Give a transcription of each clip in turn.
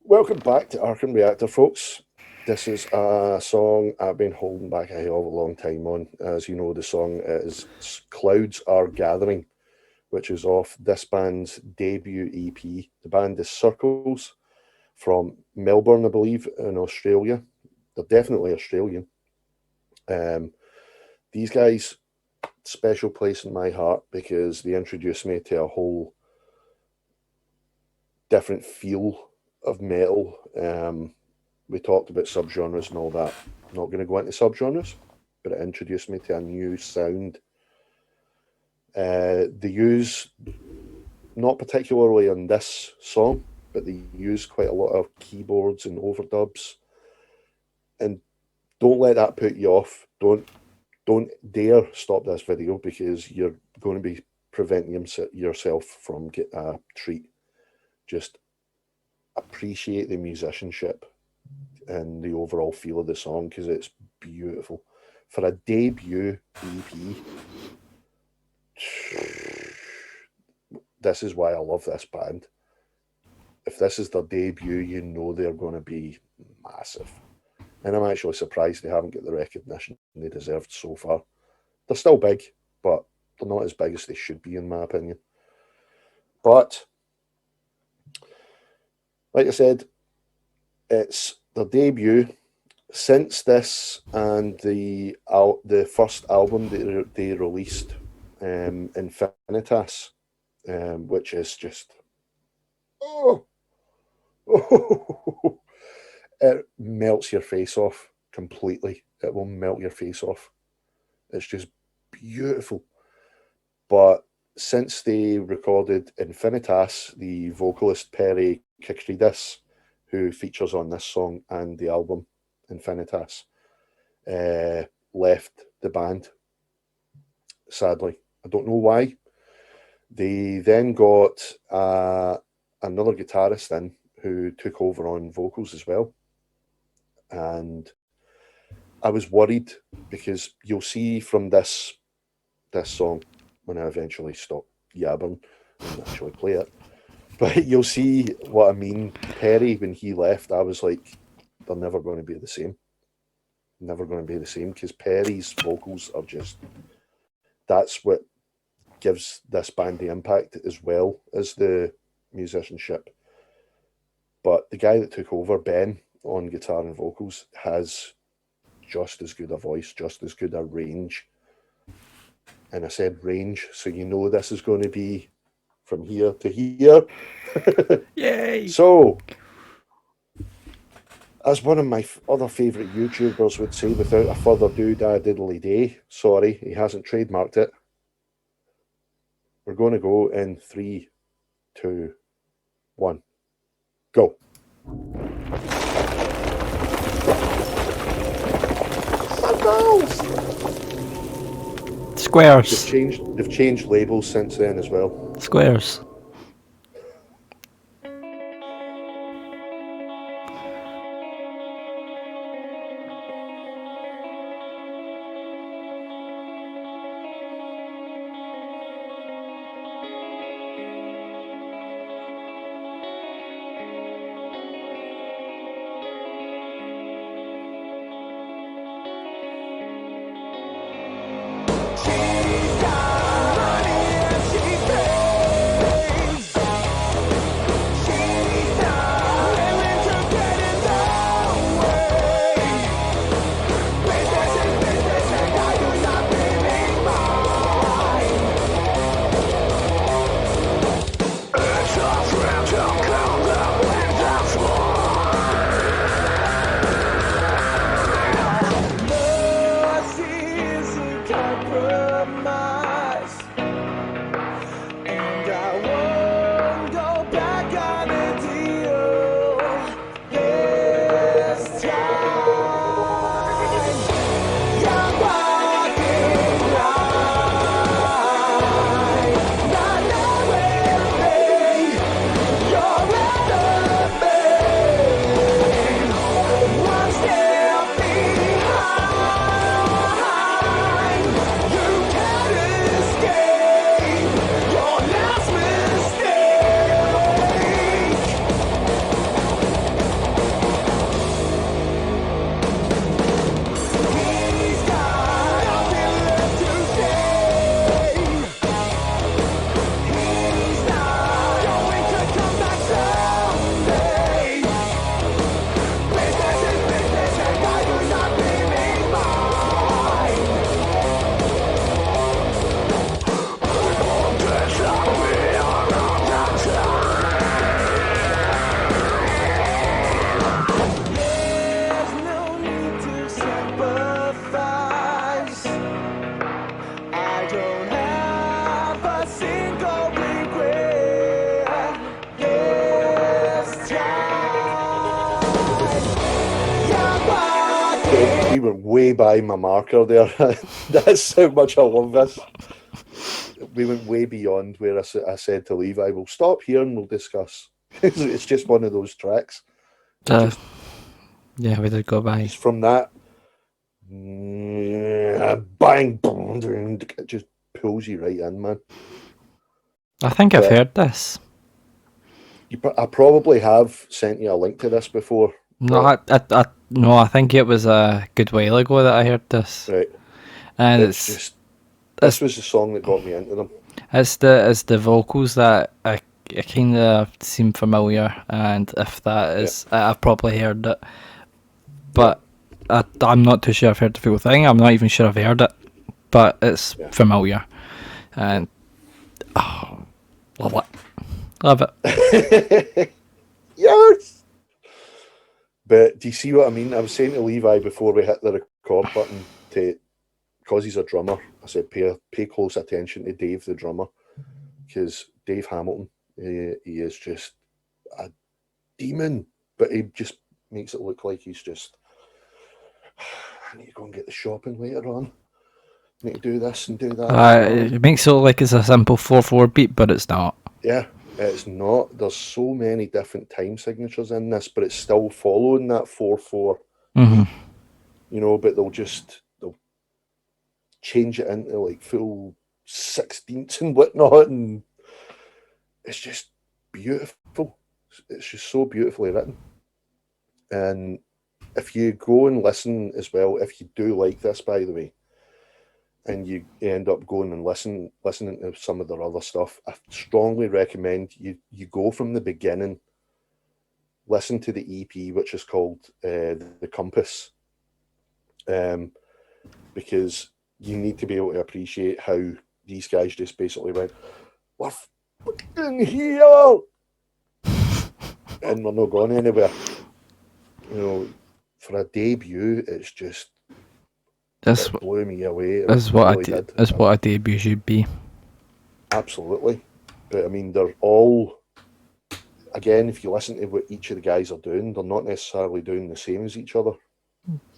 Welcome back to Arkham Reactor, folks. This is a song I've been holding back a hell of a long time on. As you know, the song is Clouds Are Gathering, which is off this band's debut EP. The band is Circles from Melbourne, I believe, in Australia. They're definitely Australian. These guys, special place in my heart because they introduced me to a whole different feel of metal. We talked about subgenres and all that. I'm not going to go into subgenres, but it introduced me to a new sound. They use, not particularly on this song, but they use quite a lot of keyboards and overdubs. And don't let that put you off. Don't dare stop this video because you're going to be preventing yourself from getting a treat. Just appreciate the musicianship and the overall feel of the song because it's beautiful. For a debut EP, this is why I love this band. If this is their debut, you know they're going to be massive. And I'm actually surprised they haven't got the recognition they deserved so far. They're still big, but they're not as big as they should be, in my opinion. But, like I said, it's their debut. Since this and the first album they released, Infinitas, which is just it melts your face off completely. It will melt your face off. It's just beautiful. But since they recorded Infinitas, the vocalist Perry Kikridis, who features on this song and the album Infinitas, left the band. Sadly, I don't know why. They then got another guitarist in who took over on vocals as well. And I was worried because you'll see from this song when I eventually stop yabbering and actually play it. But you'll see what I mean. Perry, when he left, I was like, they're never going to be the same. Never going to be the same because Perry's vocals are just, that's what gives this band the impact as well as the musicianship. But the guy that took over, Ben, on guitar and vocals, has just as good a voice, just as good a range. And I said range, so you know this is going to be from here to here. Yay! So, as one of my other favourite YouTubers would say, without a further ado, diddly day. Sorry, he hasn't trademarked it. We're going to go in 3, 2, 1, go. Squares. They've changed labels since then as well. Squares. went way by my marker there. That's how much I love this. We went way beyond where I said to Levi, we'll stop here and we'll discuss. It's just one of those tracks. Yeah, we did go by. Just from that, bang, boom, it just pulls you right in, man. I think I've heard this. I probably have sent you a link to this before. No, I think it was a good while ago that I heard this. Right. And this was the song that got me into them. It's the vocals that I kind of seem familiar, and if that is, I've probably heard it, but I'm not too sure I've heard the full thing. I'm not even sure I've heard it, but it's familiar, and love it. Yes. But do you see what I mean? I was saying to Levi before we hit the record button, because he's a drummer, I said pay close attention to Dave the drummer, because Dave Hamilton, he is just a demon, but he just makes it look like he's just, I need to go and get the shopping later on. I need to do this and do that. It makes it look like it's a simple 4/4 beat, but it's not. Yeah, it's not. There's so many different time signatures in this, but it's still following that 4/4. You know, but they'll change it into like full 16ths and whatnot, and it's just beautiful. It's just so beautifully written. And if you go and listen as well, if you do like this, by the way, and you end up going and listening to some of their other stuff, I strongly recommend you go from the beginning, listen to the EP, which is called The Compass, because you need to be able to appreciate how these guys just basically went, we're fucking here, and we're not going anywhere. You know, for a debut, it's just it blew me away. That's what a debut should be. Absolutely. But I mean, they're all, again, if you listen to what each of the guys are doing, they're not necessarily doing the same as each other.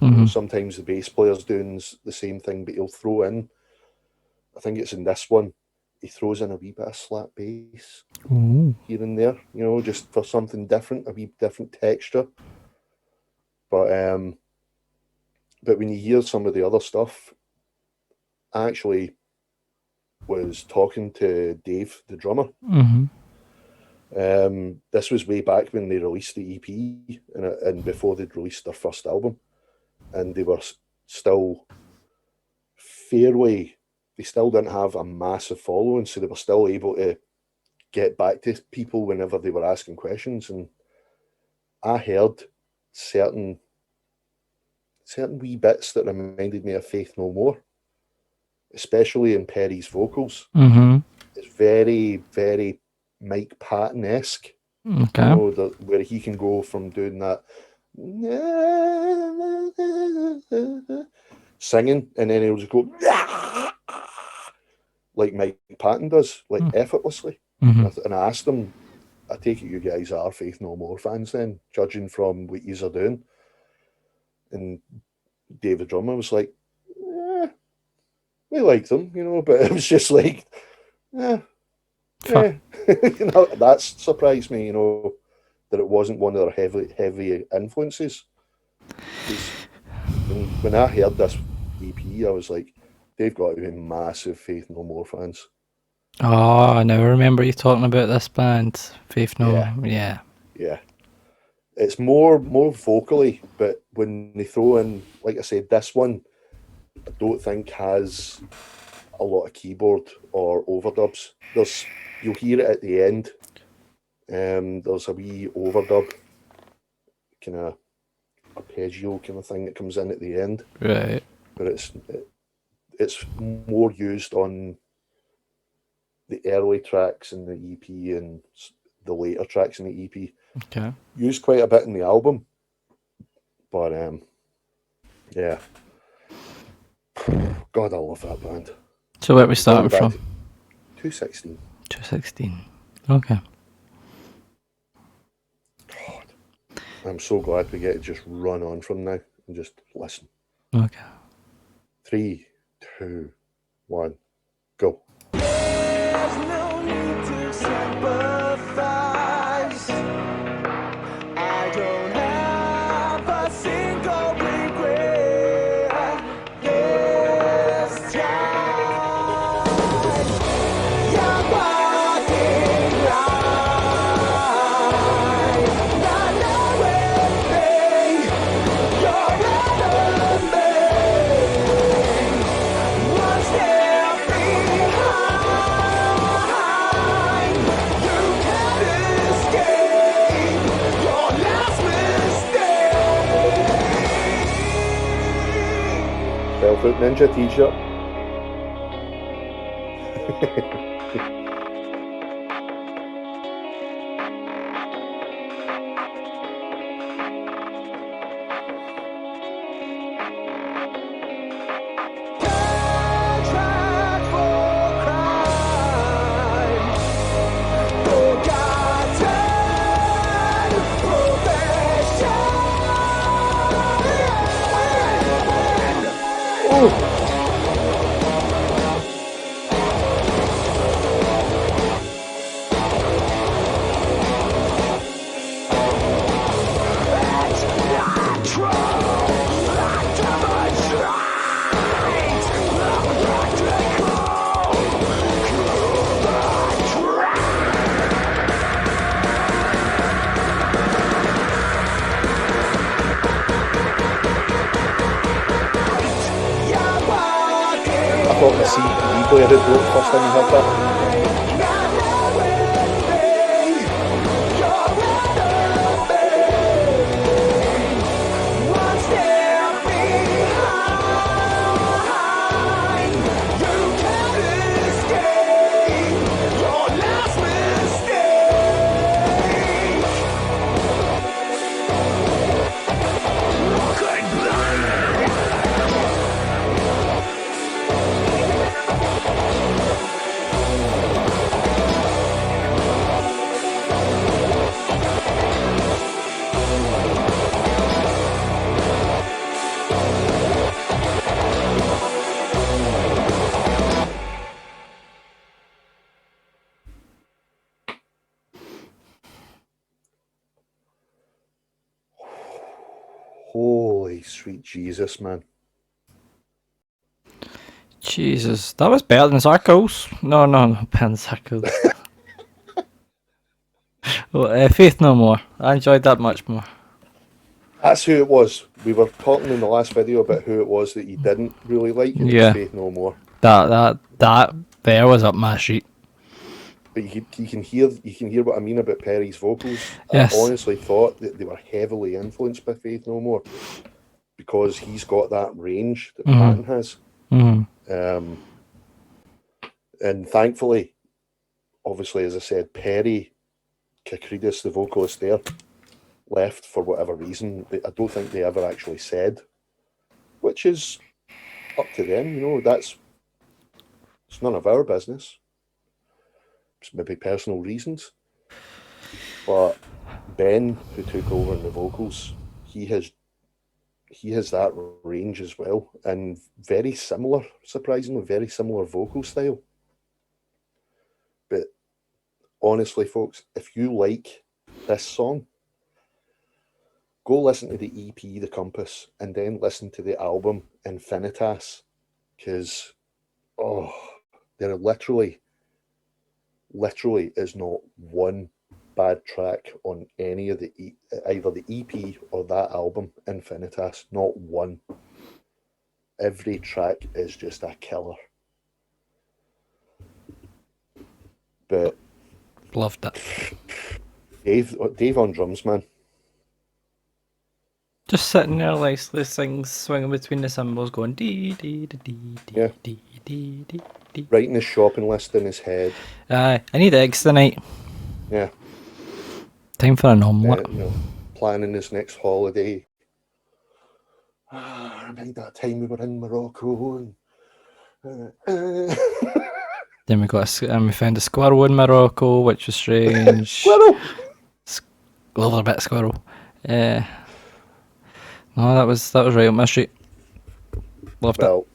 You know, sometimes the bass player's doing the same thing, but he'll throw in, I think it's in this one, he throws in a wee bit of slap bass here and there, you know, just for something different, a wee different texture. But when you hear some of the other stuff, I actually was talking to Dave, the drummer. This was way back when they released the EP and before they'd released their first album, and they were still they still didn't have a massive following, so they were still able to get back to people whenever they were asking questions. And I heard certain wee bits that reminded me of Faith No More, especially in Perry's vocals. It's very, very Mike Patton-esque. Okay. You know, where he can go from doing that singing, and then he'll just go like Mike Patton does, like effortlessly. And I asked him, I take it you guys are Faith No More fans then, judging from what yous are doing. And David Drummer was like, we like them, you know, but it was just like, you know, that surprised me, you know, that it wasn't one of their heavy influences. When I heard this EP, I was like, they've got to be massive Faith No More fans. Oh, I never remember you talking about this band, Faith No More. Yeah. It's more vocally, but when they throw in, like I said, this one, I don't think has a lot of keyboard or overdubs. You'll hear it at the end. There's a wee overdub, kind of arpeggio kind of thing that comes in at the end. Right. But it's more used on the early tracks in the EP and the later tracks in the EP. Okay. Used quite a bit in the album. But yeah. God, I love that band. So where are we starting from? 216. 216. Okay. God. I'm so glad we get to just run on from now and just listen. Okay. 3, 2, 1, go. There's no need to sympathize. I don't have a single regret this time. You're walking right, not knowing me. You're enemy. One step behind. You can't escape your last mistake. 12-foot Ninja t-shirt. Contract for crime. Forgotten profession. Oh, I thought the CD player had broke first time you heard that. Holy sweet Jesus, man. Jesus, that was better than Circles. No, better than Circles. Well, Faith No More. I enjoyed that much more. That's who it was. We were talking in the last video about who it was that you didn't really like, and it Yeah. was Faith No More. That there was up my street. But you can hear what I mean about Perry's vocals. Yes. I honestly thought that they were heavily influenced by Faith No More because he's got that range that Patton has. And thankfully, obviously, as I said, Perry Kakridis, the vocalist there, left for whatever reason. I don't think they ever actually said, which is up to them. You know, it's none of our business. It's maybe personal reasons. But Ben, who took over in the vocals, he has that range as well, and very similar, surprisingly, very similar vocal style. But honestly, folks, if you like this song, go listen to the EP, The Compass, and then listen to the album, Infinitas, because, there are literally is not one bad track on any of either the EP or that album, Infinitas. Not one. Every track is just a killer. But Loved it. Dave on drums, man. Just sitting there like swinging between the cymbals, going dee dee dee dee dee Yeah. dee dee dee dee. Writing his shopping list in his head. I need eggs tonight. Yeah. Time for an omelette. Planning his next holiday. I remember that time we were in Morocco. Then we found a squirrel in Morocco, which was strange. Squirrel! A little bit of squirrel. No, that was right up my street. Loved it. Well,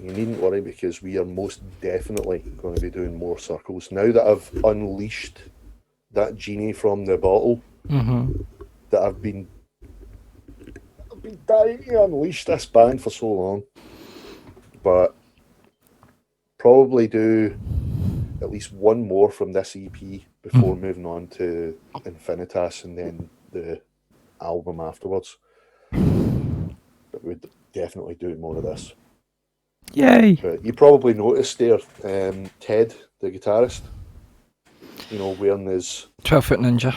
you needn't worry because we are most definitely going to be doing more circles. Now that I've unleashed that genie from the bottle, that I've been dying to unleash this band for so long. But probably do at least one more from this EP before moving on to Infinitas and then the album afterwards. But we'd definitely do more of this. Yay! But you probably noticed there, Ted, the guitarist, wearing his 12-foot ninja.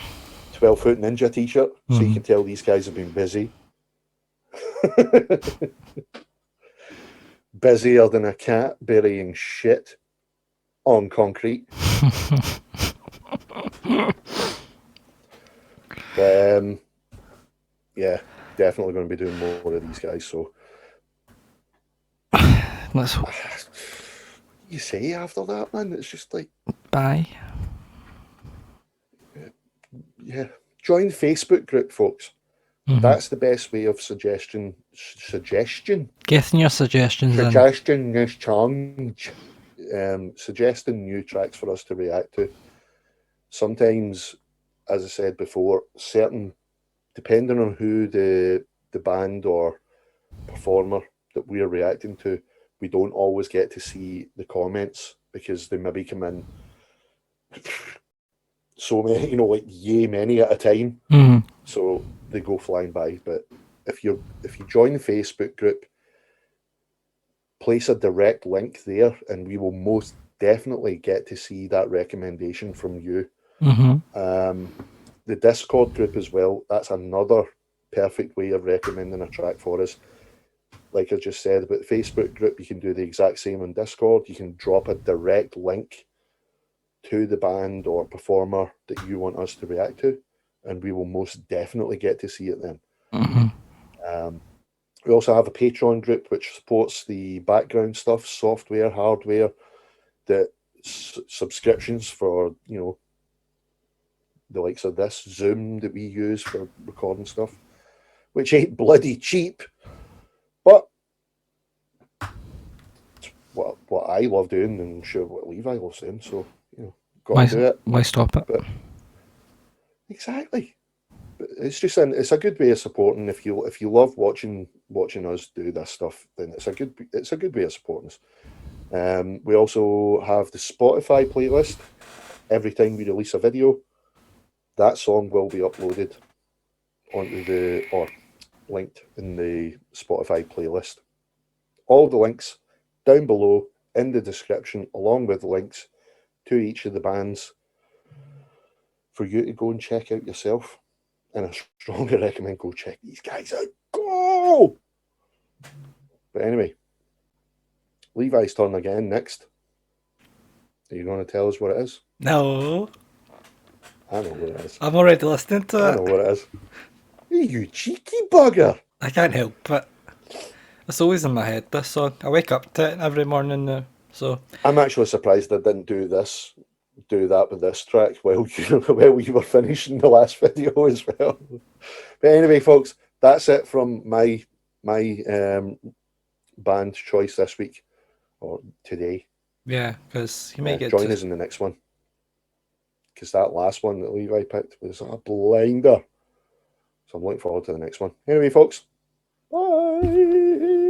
12-foot ninja t-shirt, so you can tell these guys have been busy. Busier than a cat burying shit on concrete. But, yeah, definitely going to be doing more of these guys. So, Let's hope. what do you say after that, man? It's just like, Bye. yeah, join the Facebook group, folks. That's the best way of suggestion. Getting your suggestions in. Suggesting new tracks for us to react to. Sometimes, as I said before, depending on who the band or performer that we're reacting to, we don't always get to see the comments because they maybe come in so many, like many at a time. So they go flying by. But if you join the Facebook group, place a direct link there, and we will most definitely get to see that recommendation from you. The Discord group as well, that's another perfect way of recommending a track for us. Like I just said about the Facebook group, you can do the exact same on Discord. You can drop a direct link to the band or performer that you want us to react to, and we will most definitely get to see it then. We also have a Patreon group which supports the background stuff, software, hardware, the subscriptions for, the likes of this Zoom that we use for recording stuff, which ain't bloody cheap, but what I love doing, and I'm sure what Levi loves doing, so, got to do it. Why stop it? But exactly. But it's just it's a good way of supporting. If you love watching us do this stuff, then it's a good way of supporting us. We also have the Spotify playlist. Every time we release a video, that song will be uploaded onto or linked in the Spotify playlist. All the links down below in the description, along with links to each of the bands for you to go and check out yourself. And I strongly recommend go check these guys out. Go! But anyway, Levi's turn again next. Are you going to tell us what it is? No. I know what it is. I'm already listening to I know what it is. Hey, you cheeky bugger! I can't help it. It's always in my head, this song. I wake up to it every morning now. So I'm actually surprised I didn't do that with this track while you were finishing the last video as well. But anyway, folks, that's it from my band choice this week or today. yeah, because you may get join us in the next one, because that last one that Levi picked was a blinder. So I'm looking forward to the next one. Anyway, folks, bye.